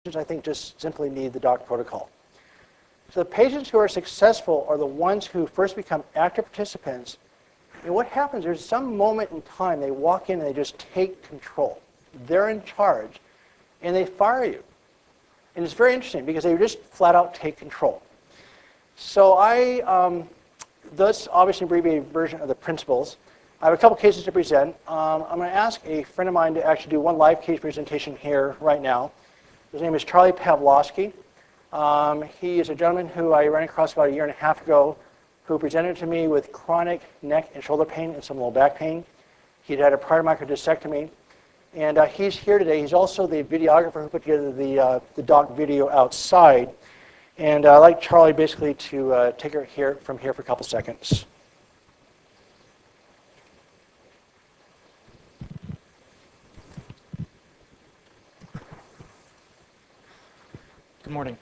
I think just simply need the DOCC protocol. So the patients who are successful are the ones who first become active participants. And what happens, there's some moment in time they walk in and they just take control. They're in charge, and they fire you. And it's very interesting because they just flat out take control. So that's obviously an abbreviated version of the principles. I have a couple cases to present. I'm going to ask a friend of mine to actually do one live case presentation here right now. His name is Charlie Pavlovsky. He is a gentleman who I ran across about a year and a half ago who presented to me with chronic neck and shoulder pain and some low back pain. He'd had a prior microdiscectomy. And he's here today. He's also the videographer who put together the DOCC video outside. And I'd like Charlie basically to take it from here for a couple seconds. Good morning.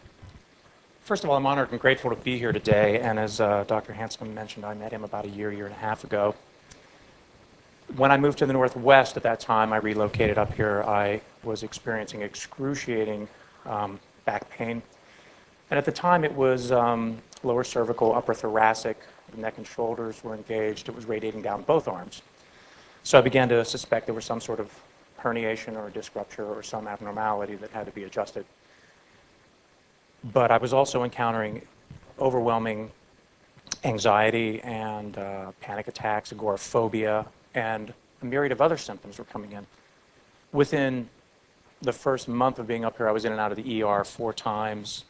First of all, I'm honored and grateful to be here today. And as Dr. Hanscom mentioned, I met him about a year and a half ago. When I moved to the Northwest at that time, I relocated up here. I was experiencing excruciating back pain. And at the time, it was lower cervical, upper thoracic, the neck and shoulders were engaged. It was radiating down both arms. So I began to suspect there was some sort of herniation or a disc rupture or some abnormality that had to be adjusted. But I was also encountering overwhelming anxiety and panic attacks, agoraphobia, and a myriad of other symptoms were coming in. Within the first month of being up here, I was in and out of the ER 4 times.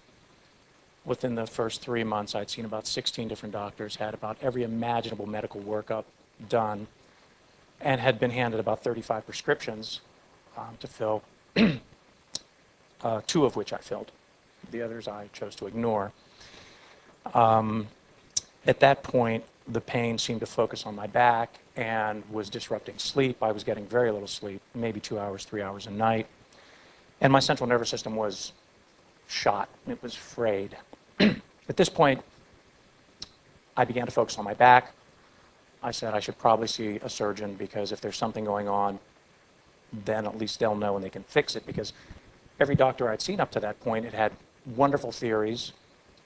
Within the first 3 months, I'd seen about 16 different doctors, had about every imaginable medical workup done, and had been handed about 35 prescriptions to fill, 2 of which I filled. The others I chose to ignore. At that point, the pain seemed to focus on my back and was disrupting sleep. I was getting very little sleep, maybe 2 hours, 3 hours a night. And my central nervous system was shot. It was frayed. At this point, I began to focus on my back. I said I should probably see a surgeon because if there's something going on, then at least they'll know and they can fix it, because every doctor I'd seen up to that point had wonderful theories,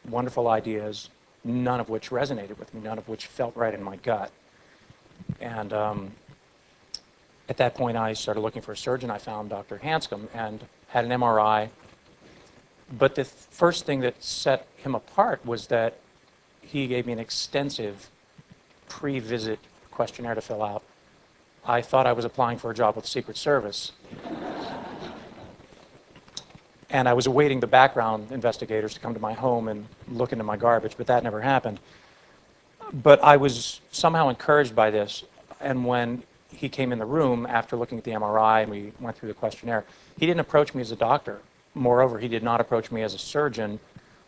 wonderful ideas, none of which resonated with me, none of which felt right in my gut. And at that point, I started looking for a surgeon. I found Dr. Hanscom and had an MRI. But the first thing that set him apart was that he gave me an extensive pre-visit questionnaire to fill out. I thought I was applying for a job with the Secret Service. And I was awaiting the background investigators to come to my home and look into my garbage, but that never happened. But I was somehow encouraged by this. And when he came in the room after looking at the MRI and we went through the questionnaire, he didn't approach me as a doctor. Moreover, he did not approach me as a surgeon.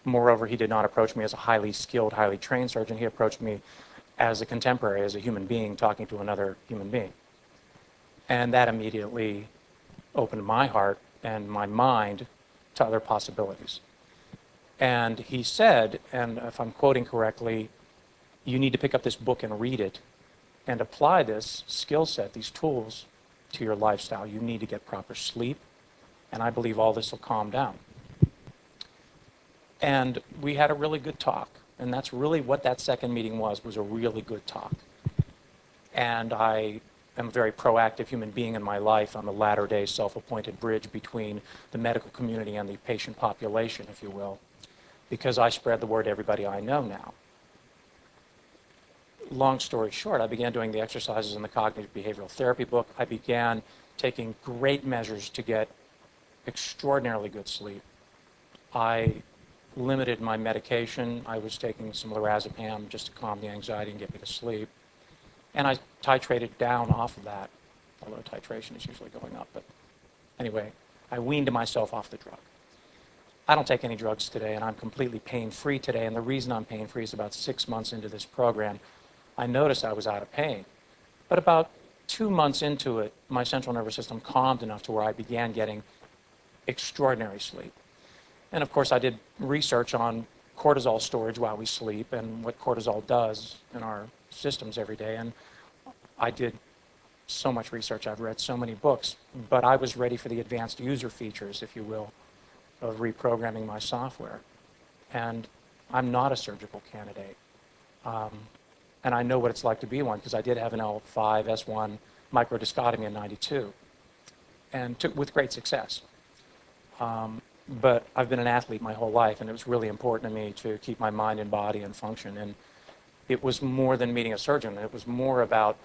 Moreover, he did not approach me as a highly skilled, highly trained surgeon. He approached me as a contemporary, as a human being talking to another human being. And that immediately opened my heart and my mind to other possibilities. And he said, and if I'm quoting correctly, you need to pick up this book and read it and apply this skill set, these tools, to your lifestyle. You need to get proper sleep, and I believe all this will calm down. And we had a really good talk, and that's really what that second meeting was a really good talk. And I am a very proactive human being in my life. I'm a latter-day self-appointed bridge between the medical community and the patient population, if you will, because I spread the word to everybody I know now. Long story short, I began doing the exercises in the cognitive behavioral therapy book. I began taking great measures to get extraordinarily good sleep. I limited my medication. I was taking some lorazepam just to calm the anxiety and get me to sleep. And I titrated down off of that, although titration is usually going up. But anyway, I weaned myself off the drug. I don't take any drugs today, and I'm completely pain-free today. And the reason I'm pain-free is about 6 months into this program, I noticed I was out of pain. But about 2 months into it, my central nervous system calmed enough to where I began getting extraordinary sleep. And of course, I did research on cortisol storage while we sleep and what cortisol does in our systems every day. And I did so much research. I've read so many books, but I was ready for the advanced user features, if you will, of reprogramming my software. And I'm not a surgical candidate. And I know what it's like to be one, because I did have an L5, S1 microdiscotomy in '92, and with great success. But I've been an athlete my whole life, and it was really important to me to keep my mind and body in function. And it was more than meeting a surgeon. It was more about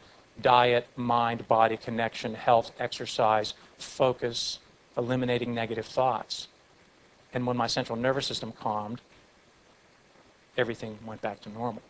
diet, mind-body connection, health, exercise, focus, eliminating negative thoughts. And when my central nervous system calmed, everything went back to normal.